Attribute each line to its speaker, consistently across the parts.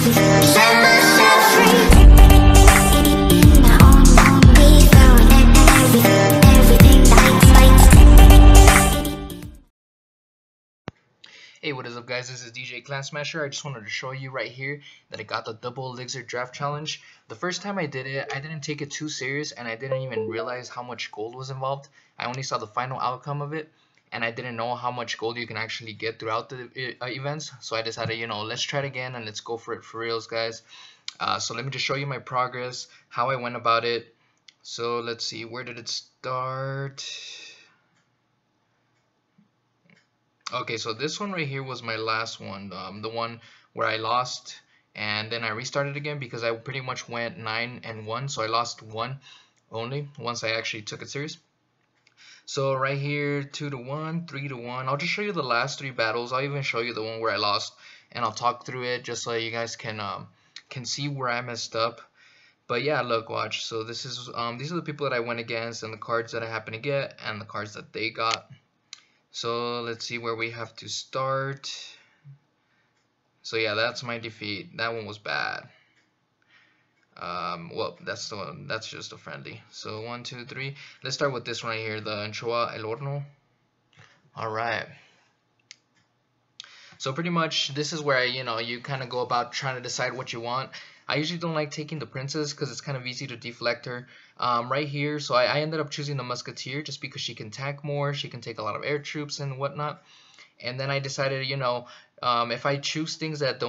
Speaker 1: Set myself free. Now on we go, and everything lights.
Speaker 2: Hey, what is up guys, this is DJ Clan Smasher. I just wanted to show you right here that I got the double Elixir Draft challenge. The first time I did it, I didn't take it too serious and I didn't even realize how much gold was involved. I only saw the final outcome of it and I didn't know how much gold you can actually get throughout the events. So I decided, let's try it again and let's go for it for reals, guys. So let me just show you my progress, how I went about it. So let's see, where did it start? Okay, so this one right here was my last one, the one where I lost and then I restarted again because I pretty much went 9-1, so I lost one only once I actually took it serious. So right here, 2-1, 3-1. I'll just show you the last 3 battles. I'll even show you the one where I lost, and I'll talk through it just so you guys can see where I messed up. But yeah, look, watch. So this is these are the people that I went against and the cards that I happened to get and the cards that they got. So let's see where we have to start. So yeah, that's my defeat. That one was bad. Well, that's the one. That's just a friendly. So 1, 2, 3. Let's start with this one right here, the Anchoa El Horno. All right. So pretty much this is where you kind of go about trying to decide what you want. I usually don't like taking the princess because it's kind of easy to deflect her. Right here, so I ended up choosing the musketeer just because she can tank more, she can take a lot of air troops and whatnot. And then I decided, if I choose things that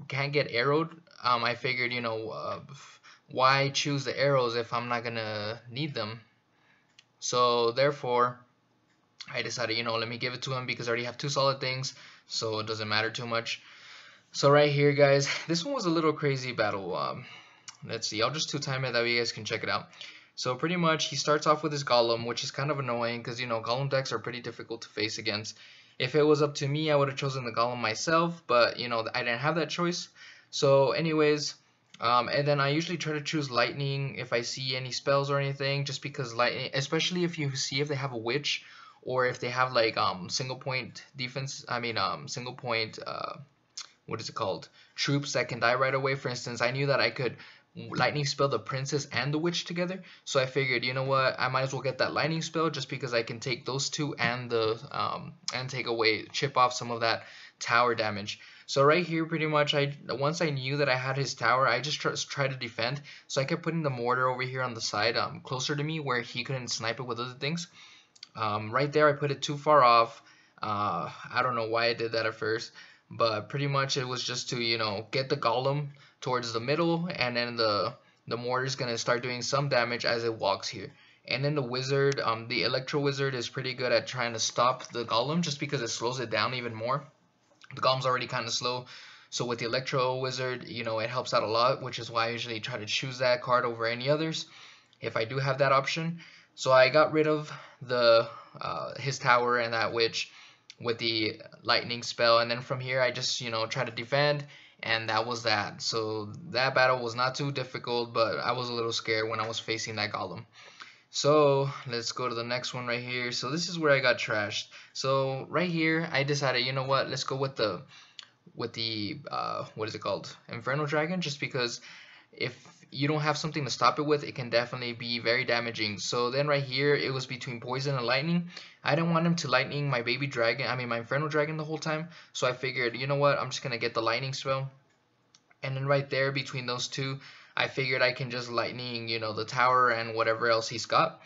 Speaker 2: can't get arrowed, I figured, why choose the arrows if I'm not gonna need them? So therefore, I decided, let me give it to him because I already have 2 solid things, so it doesn't matter too much. So right here, guys, this one was a little crazy battle. Let's see, I'll just 2-time it, that way you guys can check it out. So pretty much he starts off with his golem, which is kind of annoying because golem decks are pretty difficult to face against. If it was up to me, I would have chosen the golem myself, but I didn't have that choice. So anyways, and then I usually try to choose lightning if I see any spells or anything, just because lightning, especially if you see if they have a witch or if they have like single point defense, single point what is it called, troops that can die right away. For instance, I knew that I could lightning spell the princess and the witch together, so I figured, what, I might as well get that lightning spell just because I can take those 2 and the chip off some of that tower damage. So right here, pretty much, once I knew that I had his tower, I just tried to defend. So I kept putting the mortar over here on the side, closer to me where he couldn't snipe it with other things. Right there, I put it too far off. I don't know why I did that at first, but pretty much it was just to get the golem towards the middle, and then the mortar is gonna start doing some damage as it walks here. And then the wizard, the electro wizard, is pretty good at trying to stop the golem just because it slows it down even more. The golem's already kind of slow, so with the electro wizard, it helps out a lot, which is why I usually try to choose that card over any others if I do have that option. So I got rid of the his tower and that witch with the lightning spell, and then from here I just try to defend, and that was that. So that battle was not too difficult, but I was a little scared when I was facing that golem. So let's go to the next one right here. So this is where I got trashed. So right here I decided, what, let's go with the what is it called, Inferno Dragon, just because if you don't have something to stop it with, it can definitely be very damaging. So then right here it was between poison and lightning. I didn't want him to lightning my baby dragon, my Inferno Dragon the whole time, so I figured, what, I'm just gonna get the lightning spell. And then right there between those 2, I figured I can just lightning the tower and whatever else he's got.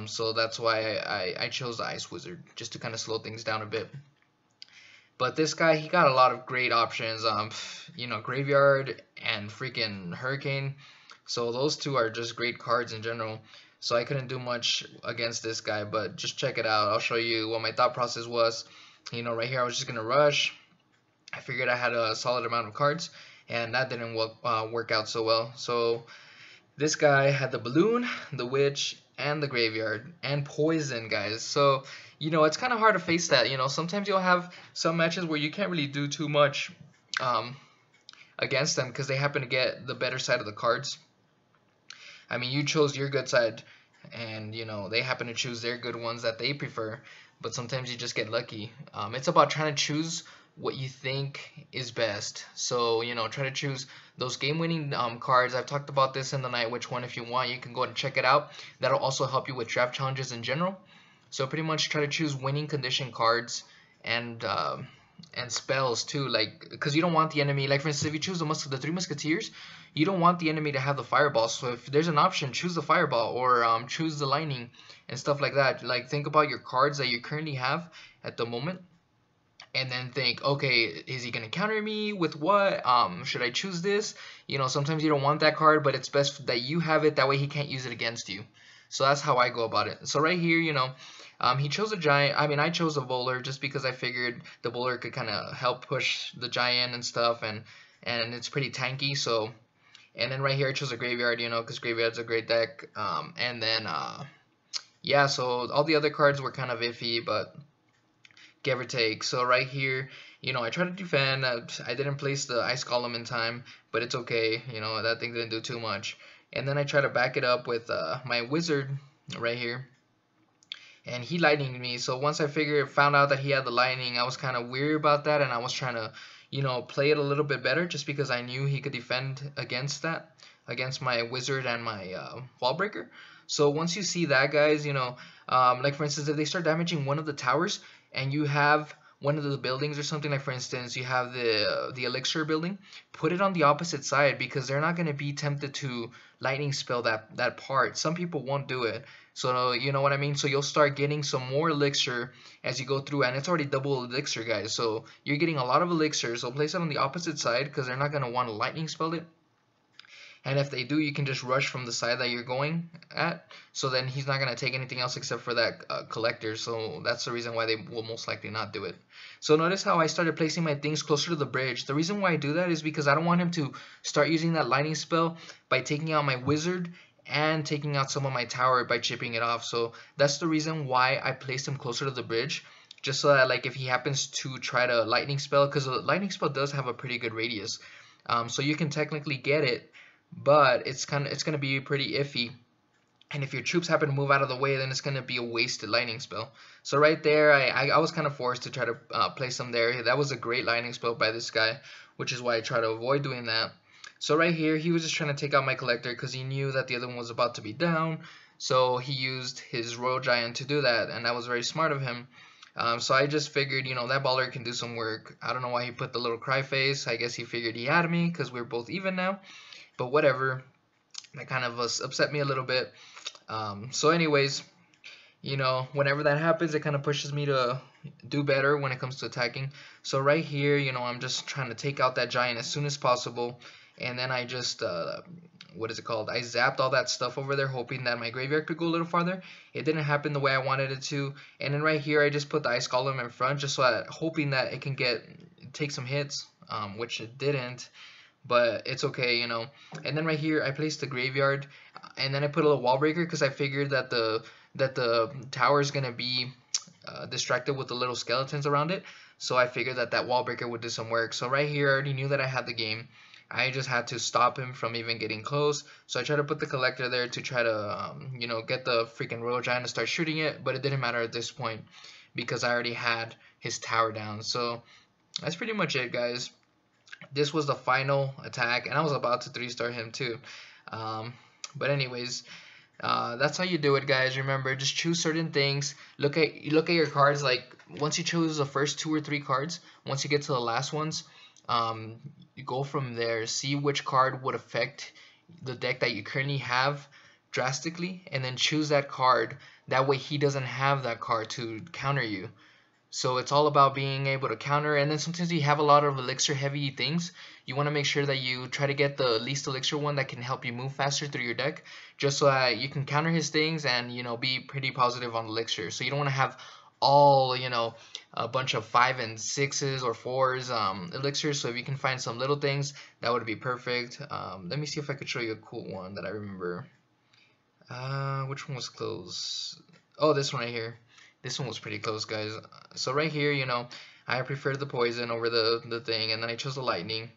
Speaker 2: So that's why I chose the Ice Wizard, just to kind of slow things down a bit. But this guy, he got a lot of great options, Graveyard and freaking Hurricane. So those 2 are just great cards in general. So I couldn't do much against this guy, but just check it out. I'll show you what my thought process was. Right here I was just gonna rush. I figured I had a solid amount of cards, and that didn't work out so well. So this guy had the balloon, the witch, and the graveyard, and poison, guys. So it's kind of hard to face that. Sometimes you'll have some matches where you can't really do too much against them because they happen to get the better side of the cards. You chose your good side, and they happen to choose their good ones that they prefer, but sometimes you just get lucky. It's about trying to choose what you think is best. So, you know, try to choose those game-winning cards. I've talked about this in the Night Witch one. If you want, you can go and check it out. That'll also help you with draft challenges in general. So pretty much try to choose winning condition cards and spells too, like, because you don't want the enemy, like for instance, if you choose the Three Musketeers, you don't want the enemy to have the fireball. So if there's an option, choose the fireball, or choose the lightning and stuff like that. Like, think about your cards that you currently have at the moment, and then think, okay, is he gonna counter me with what? Should I choose this? You know, sometimes you don't want that card, but it's best that you have it, that way he can't use it against you. So that's how I go about it. So right here, you know, he chose a giant. I mean, I chose a bowler just because I figured the bowler could kind of help push the giant and stuff, and it's pretty tanky. So, and then right here I chose a graveyard, you know, because graveyard's a great deck. And then yeah, so all the other cards were kind of iffy, but give or take. So right here, you know, I tried to defend. I didn't place the ice column in time, but it's okay. You know, that thing didn't do too much. And then I try to back it up with my wizard right here, and he lightninged me. So once I found out that he had the lightning, I was kind of weary about that, and I was trying to, you know, play it a little bit better, just because I knew he could defend against that, against my wizard and my wall breaker. So once you see that, guys, you know, like for instance, if they start damaging one of the towers and you have one of the buildings or something, like for instance you have the elixir building, put it on the opposite side, because they're not going to be tempted to lightning spell that part. Some people won't do it, so you know what I mean. So you'll start getting some more elixir as you go through, and it's already double elixir, guys, so you're getting a lot of elixir. So place it on the opposite side, because they're not going to want to lightning spell it. And if they do, you can just rush from the side that you're going at. So then he's not going to take anything else except for that collector. So that's the reason why they will most likely not do it. So notice how I started placing my things closer to the bridge. The reason why I do that is because I don't want him to start using that lightning spell by taking out my wizard and taking out some of my tower by chipping it off. So that's the reason why I placed him closer to the bridge. Just so that, like, if he happens to try to lightning spell, because the lightning spell does have a pretty good radius. So you can technically get it, but it's gonna be pretty iffy, and if your troops happen to move out of the way, then it's gonna be a wasted lightning spell. So right there, I was kind of forced to try to place them there. That was a great lightning spell by this guy, which is why I try to avoid doing that. So right here, he was just trying to take out my collector because he knew that the other one was about to be down, so he used his royal giant to do that, and that was very smart of him. So I just figured, you know, that baller can do some work. I don't know why he put the little cry face. I guess he figured he had me because we're both even now. But whatever, that kind of upset me a little bit. So anyways, you know, whenever that happens, it kind of pushes me to do better when it comes to attacking. So right here, you know, I'm just trying to take out that giant as soon as possible. And then I just, what is it called? I zapped all that stuff over there, hoping that my graveyard could go a little farther. It didn't happen the way I wanted it to. And then right here, I just put the ice column in front, just so hoping that it can take some hits, which it didn't. But it's okay, you know. And then right here I placed the graveyard, and then I put a little wall breaker because I figured that the tower is gonna be distracted with the little skeletons around it. So I figured that wall breaker would do some work. So right here I already knew that I had the game. I just had to stop him from even getting close. So I tried to put the collector there to try to you know, get the freaking royal giant to start shooting it, but it didn't matter at this point because I already had his tower down. So that's pretty much it, guys. This was the final attack, and I was about to 3-star him too. But anyways, that's how you do it, guys. Remember, just choose certain things. Look at your cards. Like, once you choose the first 2 or 3 cards, once you get to the last ones, you go from there. See which card would affect the deck that you currently have drastically, and then choose that card. That way he doesn't have that card to counter you. So it's all about being able to counter. And then sometimes you have a lot of elixir heavy things. You want to make sure that you try to get the least elixir one that can help you move faster through your deck, just so that you can counter his things and, you know, be pretty positive on elixir. So you don't want to have all, you know, a bunch of 5 and 6s or 4s elixirs. So if you can find some little things, that would be perfect. Let me see if I could show you a cool one that I remember. Which one was close? Oh, this one right here. This one was pretty close, guys. So right here, you know, I preferred the poison over the thing, and then I chose the lightning.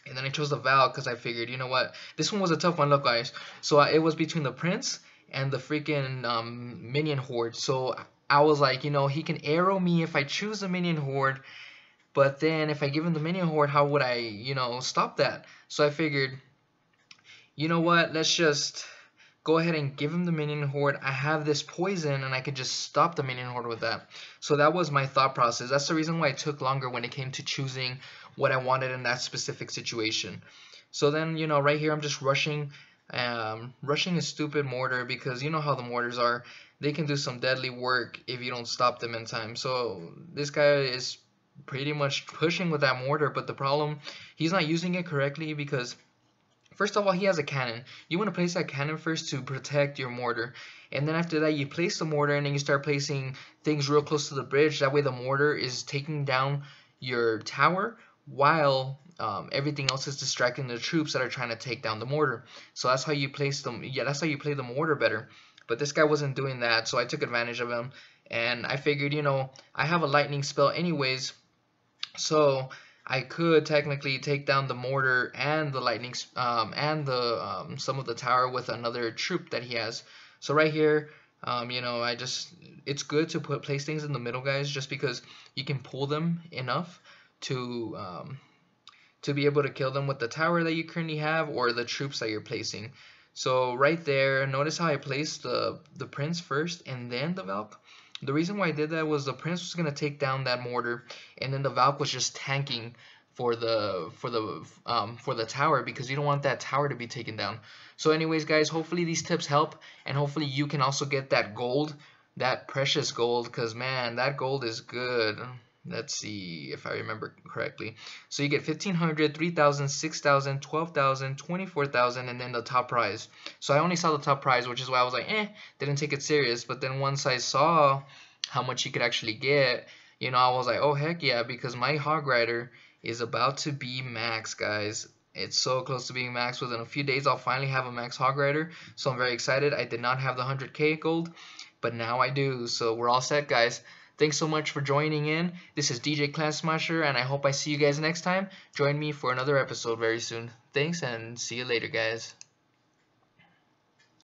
Speaker 2: And then I chose the Val because I figured, you know what, this one was a tough one. Look, guys, so it was between the Prince and the freaking minion horde. So I was like, you know, he can arrow me if I choose the minion horde, But then if I give him the minion horde, how would I, you know, stop that? So I figured, you know what, let's just go ahead and give him the minion horde. I have this poison and I could just stop the minion horde with that. So that was my thought process. That's the reason why it took longer when it came to choosing what I wanted in that specific situation. So then, you know, right here I'm just rushing. Rushing a stupid mortar because you know how the mortars are. They can do some deadly work if you don't stop them in time. So this guy is pretty much pushing with that mortar, but the problem, he's not using it correctly because first of all, he has a cannon. You want to place that cannon first to protect your mortar. And then after that, you place the mortar and then you start placing things real close to the bridge. That way the mortar is taking down your tower while everything else is distracting the troops that are trying to take down the mortar. So that's how you place them. Yeah, that's how you play the mortar better. But this guy wasn't doing that, so I took advantage of him. And I figured, you know, I have a lightning spell anyways, so I could technically take down the mortar and the lightning and the some of the tower with another troop that he has. So right here, you know, it's good to place things in the middle, guys, just because you can pull them enough to be able to kill them with the tower that you currently have or the troops that you're placing. So right there, notice how I placed the prince first and then the Valk. The reason why I did that was the prince was gonna take down that mortar, and then the Valk was just tanking for the tower because you don't want that tower to be taken down. So anyways, guys, hopefully these tips help, and hopefully you can also get that gold, that precious gold, because man, that gold is good. Let's see if I remember correctly. So you get 1,500, 3,000, 6,000, 12,000, 24,000, and then the top prize. So I only saw the top prize, which is why I was like, didn't take it serious. But then once I saw how much you could actually get, you know, I was like, oh heck yeah, because my Hog Rider is about to be max, guys. It's so close to being max. Within a few days, I'll finally have a max Hog Rider. So I'm very excited. I did not have the 100k gold, but now I do. So we're all set, guys. Thanks so much for joining in. This is DJ Clan Smasher, and I hope I see you guys next time. Join me for another episode very soon. Thanks, and see you later, guys.